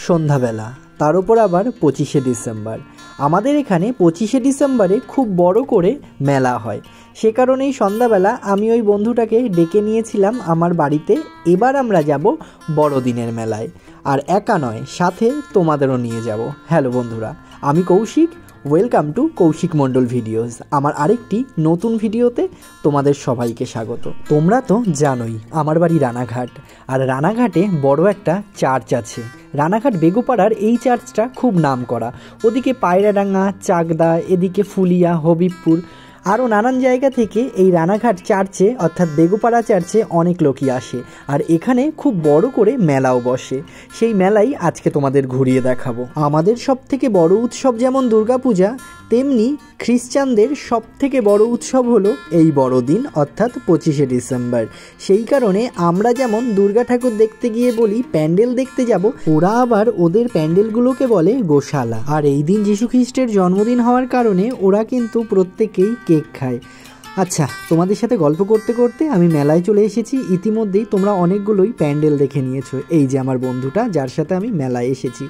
সন্ধ্যাবেলা, তার উপর আবার 25শে ডিসেম্বর। আমাদের এখানে 25শে ডিসেম্বরে খুব বড় করে মেলা হয়। সে কারণেই সন্ধ্যাবেলা আমি ওই বন্ধুটাকে ডেকে নিয়েছিলাম আমার বাড়িতে। এবার আমরা যাব বড়দিনের মেলায়, আর একা নয়, সাথে তোমাদেরও নিয়ে যাব। হ্যালো বন্ধুরা, আমি Koushik, welcome to Koushik Mondal videos. আমার আরেকটি নতুন ভিডিওতে তোমাদের সবাইকে স্বাগত। তোমরা তো জানোই আমার বাড়ি রানাঘাট, আর রানাঘাটে বড় একটা চার্চ আছে। রানাঘাট বেগুপাড়ার এই চার্চটা খুব নাম করা। ওদিকে পায়রাডাঙ্গা, চাকদা, এদিকে ফুলিয়া, হবিবপুর, আরও নানান জায়গা থেকে এই রানাঘাট চার্চে অর্থাৎ বেগুপাড়া চার্চে অনেক লোকই আসে, আর এখানে খুব বড় করে মেলাও বসে। সেই মেলাই আজকে তোমাদের ঘুরিয়ে দেখাবো। আমাদের সব থেকে বড় উৎসব যেমন দুর্গাপূজা, তেমনি খ্রিস্টানদের সব থেকে বড় উৎসব হলো এই বড়দিন অর্থাৎ 25শে ডিসেম্বর। সেই কারণে আমরা যেমন দুর্গা ঠাকুর দেখতে গিয়ে বলি প্যান্ডেল দেখতে যাব, ওরা আবার ওদের প্যান্ডেলগুলোকে বলে গোশালা। আর এই দিন যীশু খ্রিস্টের জন্মদিন হওয়ার কারণে ওরা কিন্তু প্রত্যেকেই কেক খায়। আচ্ছা, তোমাদের সাথে গল্প করতে করতে আমি মেলায় চলে এসেছি। ইতিমধ্যেই তোমরা অনেকগুলোই প্যান্ডেল দেখে নিয়েছো। এই যে আমার বন্ধুটা, যার সাথে আমি মেলায় এসেছি।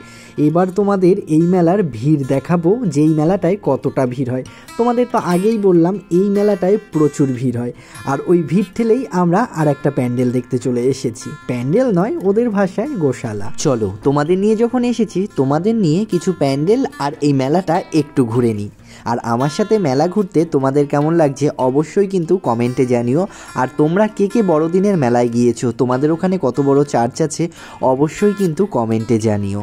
এবার তোমাদের এই মেলার ভিড় দেখাবো, যেই মেলাটায় কতটা ভিড় হয়। তোমাদের তো আগেই বললাম এই মেলাটায় প্রচুর ভিড় হয়, আর ওই ভিড় ঠেলেই আমরা আর একটা প্যান্ডেল দেখতে চলে এসেছি। প্যান্ডেল নয়, ওদের ভাষায় গোশালা। চলো, তোমাদের নিয়ে যখন এসেছি, তোমাদের নিয়ে কিছু প্যান্ডেল আর এই মেলাটা একটু ঘুরে নিই। আর আমার সাথে মেলা ঘুরতে তোমাদের কেমন লাগছে অবশ্যই কিন্তু কমেন্টে জানিও। আর তোমরা কে কে বড়দিনের মেলায় গিয়েছো, তোমাদের ওখানে কত বড় চার্চ আছে অবশ্যই কিন্তু কমেন্টে জানিও।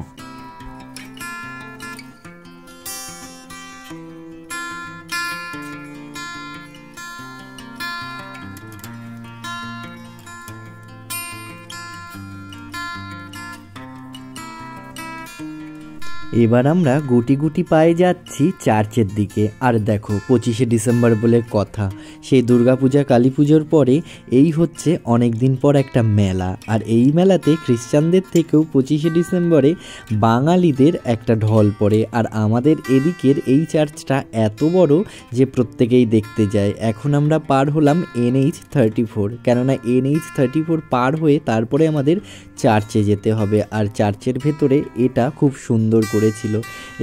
এবার আমরা গুটি গুটি পায়ে যাচ্ছি চার্চের দিকে। আর দেখো, 25শে ডিসেম্বর বলে কথা, সেই দুর্গাপূজা কালী পুজোর পরে এই হচ্ছে অনেক দিন পর একটা মেলা। আর এই মেলাতে খ্রিস্টানদের থেকেও 25শে ডিসেম্বরে বাঙালিদের একটা ঢল পড়ে। আর আমাদের এদিকের এই চার্চটা এত বড় যে প্রত্যেকেই দেখতে যায়। এখন আমরা পার হলাম NH34, কেননা NH34 পার হয়ে তারপরে আমাদের চার্চে যেতে হবে। আর চার্চের ভেতরে এটা খুব সুন্দর করেছিল।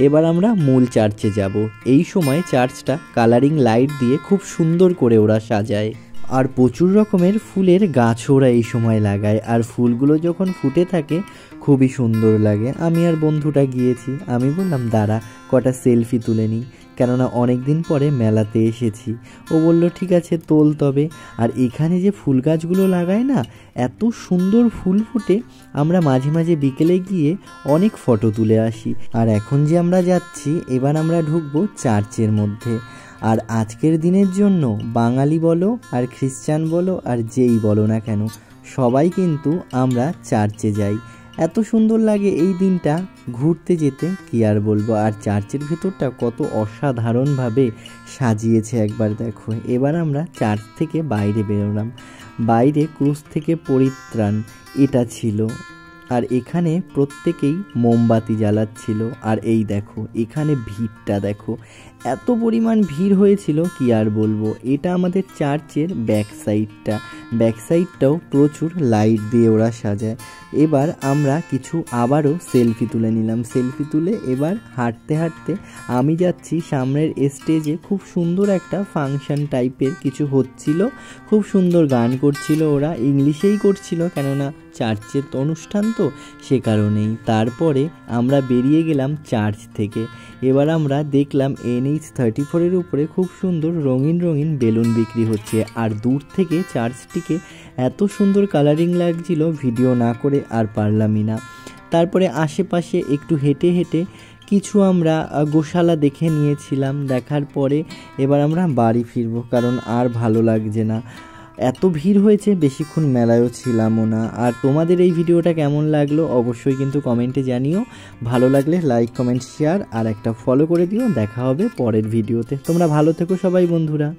এবার আমরা মূল চার্চে যাব। এই সময় চার্চটা কালারিং লাইট দিয়ে খুব সুন্দর করে ওরা সাজায়, আর প্রচুর রকমের ফুলের গাছও ওরা এই সময় লাগায়। আর ফুলগুলো যখন ফুটে থাকে খুবই সুন্দর লাগে। আমি আর বন্ধুটা গিয়েছি, আমি বললাম দাঁড়া কটা সেলফি তুলে নিই, কেননা অনেক দিন পরে মেলাতে এসেছি। ও বলল ঠিক আছে তোল তবে। আর এখানে যে ফুল গাছগুলো লাগায় না, এত সুন্দর ফুল ফুটে, আমরা মাঝে মাঝে বিকেলে গিয়ে অনেক ফটো তুলে আসি। আর এখন যে আমরা যাচ্ছি, এবার আমরা ঢুকবো চার্চের মধ্যে। আর আজকের দিনের জন্য বাঙালি বলো আর খ্রিস্টান বলো আর যেই বলো না কেন, সবাই কিন্তু আমরা চার্চে যাই। এত সুন্দর লাগে এই দিনটা ঘুরতে যেতে, কি আর বলবো। আর চার্চের ভেতরটা কত অসাধারণভাবে সাজিয়েছে একবার দেখো। এবার আমরা চার্চ থেকে বাইরে বেরোলাম। বাইরে ক্রুশ থেকে পরিত্রাণ এটা ছিল, আর এখানে প্রত্যেকেই মোমবাতি জ্বালাচ্ছিল। আর এই দেখো এখানে ভিড়টা দেখো, এত পরিমাণ ভিড় হয়েছিল কি আর বলবো। এটা আমাদের চার্চের ব্যাক সাইডটাও প্রচুর লাইট দিয়ে ওরা সাজায়। এবার আমরা কিছু আবারও সেলফি তুলে নিলাম। সেলফি তুলে এবার হাঁটতে হাঁটতে আমি যাচ্ছি সামনের স্টেজে। খুব সুন্দর একটা ফাংশন টাইপের কিছু হচ্ছিল, খুব সুন্দর গান করছিল ওরা, ইংলিশেই করছিল, কেননা চার্চের অনুষ্ঠান তো সে কারণেই। তারপরে আমরা বেরিয়ে গেলাম চার্চ থেকে। এবার আমরা দেখলাম NH34 উপরে খুব সুন্দর রঙিন রঙিন বেলুন বিক্রি হচ্ছে। আর দূর থেকে চার্চটিকে এত সুন্দর কালারিং লাগছিল, ভিডিও না করে আর পারলামই না। তারপরে আশেপাশে একটু হেঁটে হেঁটে কিছু আমরা গোশালা দেখে নিয়েছিলাম। দেখার পরে এবার আমরা বাড়ি ফিরবো, কারণ আর ভালো লাগছে না, এত ভিড় হয়েছে, বেশিক্ষণ মেলায়ও ছিলামও না। আর তোমাদের এই ভিডিওটা কেমন লাগলো অবশ্যই কিন্তু কমেন্টে জানিও। ভালো লাগলে লাইক, কমেন্ট, শেয়ার আর একটা ফলো করে দিও। দেখা হবে পরের ভিডিওতে। তোমরা ভালো থেকো সবাই বন্ধুরা।